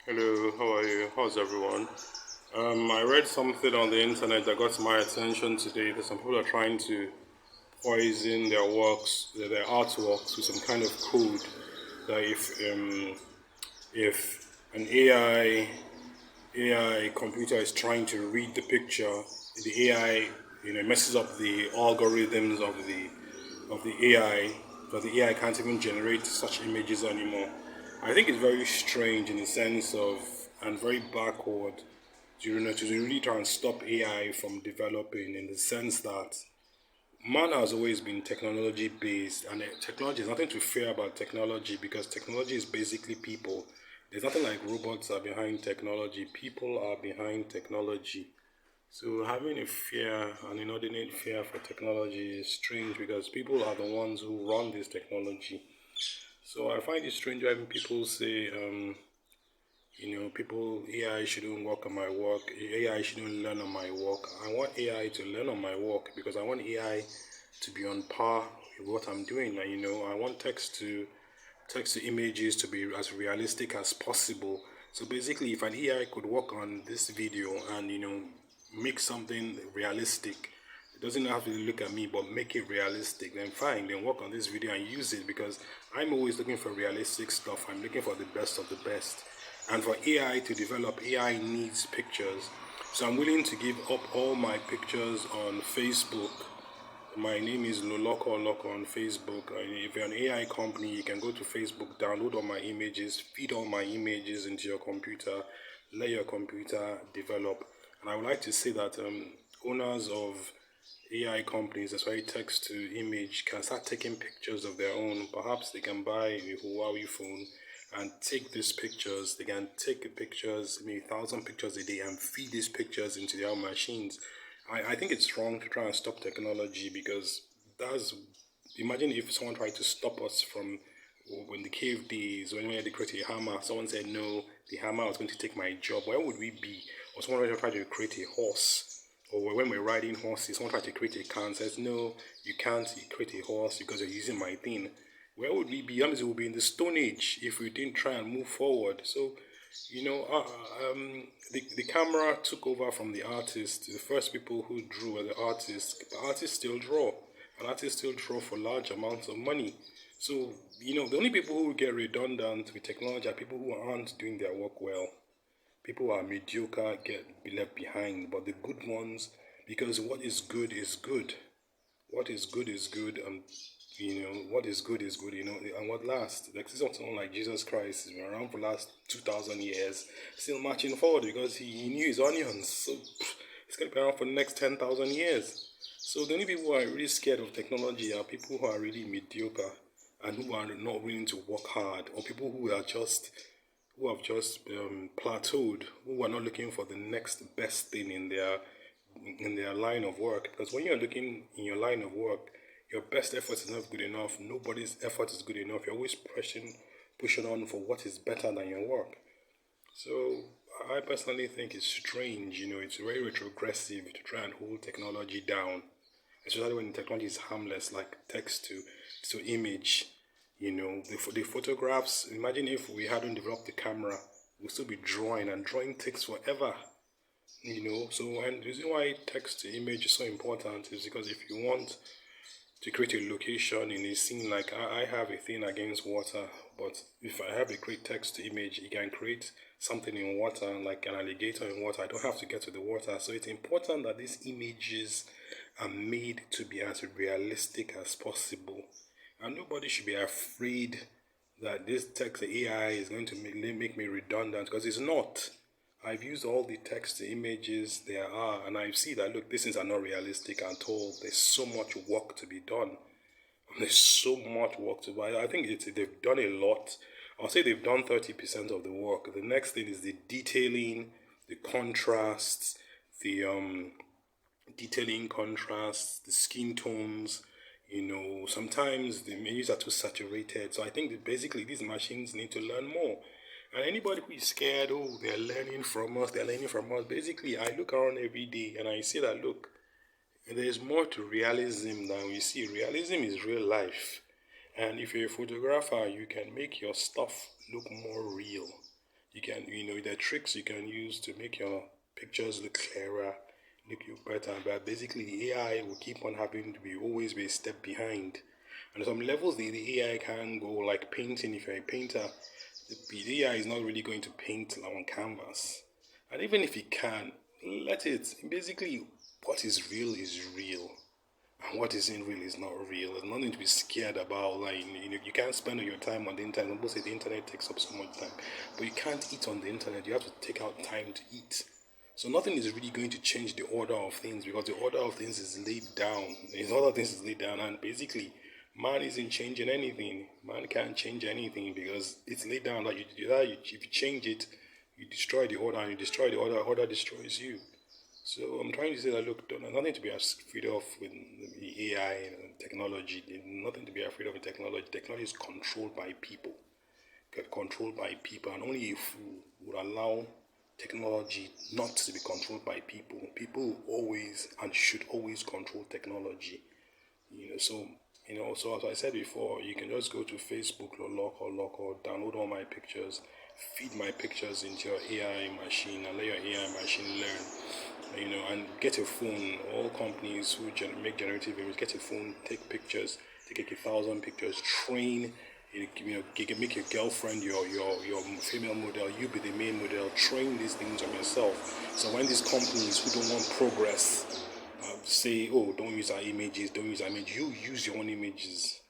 Hello, how are you? How's everyone? I read something on the internet that got my attention today that some people are trying to poison their works, their artworks with some kind of code that if an AI computer is trying to read the picture, the AI messes up the algorithms of the AI, so the AI can't even generate such images anymore. I think it's very strange in the sense of, and very backward to really try and stop AI from developing, in the sense that man has always been technology based, and technology is nothing to fear about technology, because technology is basically people. There's nothing like robots are behind technology, people are behind technology. So having a fear, an inordinate fear for technology is strange, because people are the ones who run this technology. So I find it strange when people say, people, AI shouldn't work on my work, AI shouldn't learn on my work. I want AI to learn on my work, because I want AI to be on par with what I'm doing. And I want text to images to be as realistic as possible. So basically, if an AI could work on this video and make something realistic, it doesn't have to look at me, but make it realistic, then fine, then work on this video and use it, because I'm always looking for realistic stuff. I'm looking for the best of the best. And for AI to develop, AI needs pictures. So I'm willing to give up all my pictures on Facebook. My name is Loloko Loko on Facebook. If you're an AI company, you can go to Facebook, download all my images, feed all my images into your computer, let your computer develop. And I would like to say that owners of AI companies, especially text to image, can start taking pictures of their own. Perhaps they can buy a Huawei phone and take these pictures. They can take pictures, maybe 1,000 pictures a day, and feed these pictures into their own machines. I think it's wrong to try and stop technology, because that's, imagine if someone tried to stop us from, when the cave days, when we had to create a hammer, someone said no, the hammer was going to take my job. Where would we be? Or someone tried to create a horse, or when we're riding horses, someone tried to create a car and says no, you can't create a horse because you're using my thing. Where would we be? That means we would be in the Stone Age if we didn't try and move forward. So the camera took over from the artist. The first people who drew were the artists. The artists still draw, and artists still draw for large amounts of money. So the only people who get redundant with technology are people who aren't doing their work well. People who are mediocre get left behind, but the good ones, because what is good is good. What is good is good, and what is good is good, and what lasts. Like someone like Jesus Christ has been around for the last 2,000 years, still marching forward, because he knew his onions. So he's gonna be around for the next 10,000 years. So the only people who are really scared of technology are people who are really mediocre and who are not willing to work hard, or people who have just plateaued, who are not looking for the next best thing in their line of work. Because when you're looking in your line of work, your best effort is not good enough. Nobody's effort is good enough. You're always pushing on for what is better than your work. So I personally think it's strange. It's very retrogressive to try and hold technology down, especially when technology is harmless, like text to image. The photographs. Imagine if we hadn't developed the camera, we'd still be drawing, and drawing takes forever. So, and the reason why text to image is so important is because if you want to create a location in a scene, like I have a thing against water, but if I have a great text to image, it can create something in water, like an alligator in water. I don't have to get to the water. So it's important that these images are made to be as realistic as possible. And nobody should be afraid that this text AI is going to make me redundant, because it's not. I've used all the text images there are, and I see that, look, these things are not realistic at all. There's so much work to be done. There's so much work to do. I think they've done a lot. I'll say they've done 30% of the work. The next thing is the detailing, the contrasts, the detailing contrasts, the skin tones. Sometimes the menus are too saturated. So I think that basically these machines need to learn more. And anybody who is scared, oh, they're learning from us, they're learning from us. Basically, I look around every day and I see that, look, there's more to realism than we see. Realism is real life. And if you're a photographer, you can make your stuff look more real. there are tricks you can use to make your pictures look clearer, look better. But basically, the AI will keep on having to always be a step behind. And some levels, the AI can go like painting. If you're a painter, the AI is not really going to paint on canvas. And even if it can, let it. Basically, what is real is real. And what isn't real is not real. There's nothing to be scared about. Like, you can't spend all your time on the internet. People say the internet takes up so much time, but you can't eat on the internet. You have to take out time to eat. So nothing is really going to change the order of things, because the order of things is laid down. The order of things is laid down, and basically, man isn't changing anything. Man can't change anything because it's laid down. Like if you change it, you destroy the order, and you destroy the order. Order destroys you. So I'm trying to say that, look, there's nothing to be afraid of with the AI and technology. There's nothing to be afraid of in technology. Technology is controlled by people. Get controlled by people, and only if we would allow technology not to be controlled by people, people always and should always control technology. So as I said before, you can just go to Facebook or download all my pictures, feed my pictures into your AI machine, and let your AI machine learn. And get a phone. All companies who make generative images, get a phone, take pictures, take 1,000 pictures, train. Make your girlfriend your female model. You be the main model. Train these things on yourself. So when these companies who don't want progress say, oh, don't use our images, you use your own images.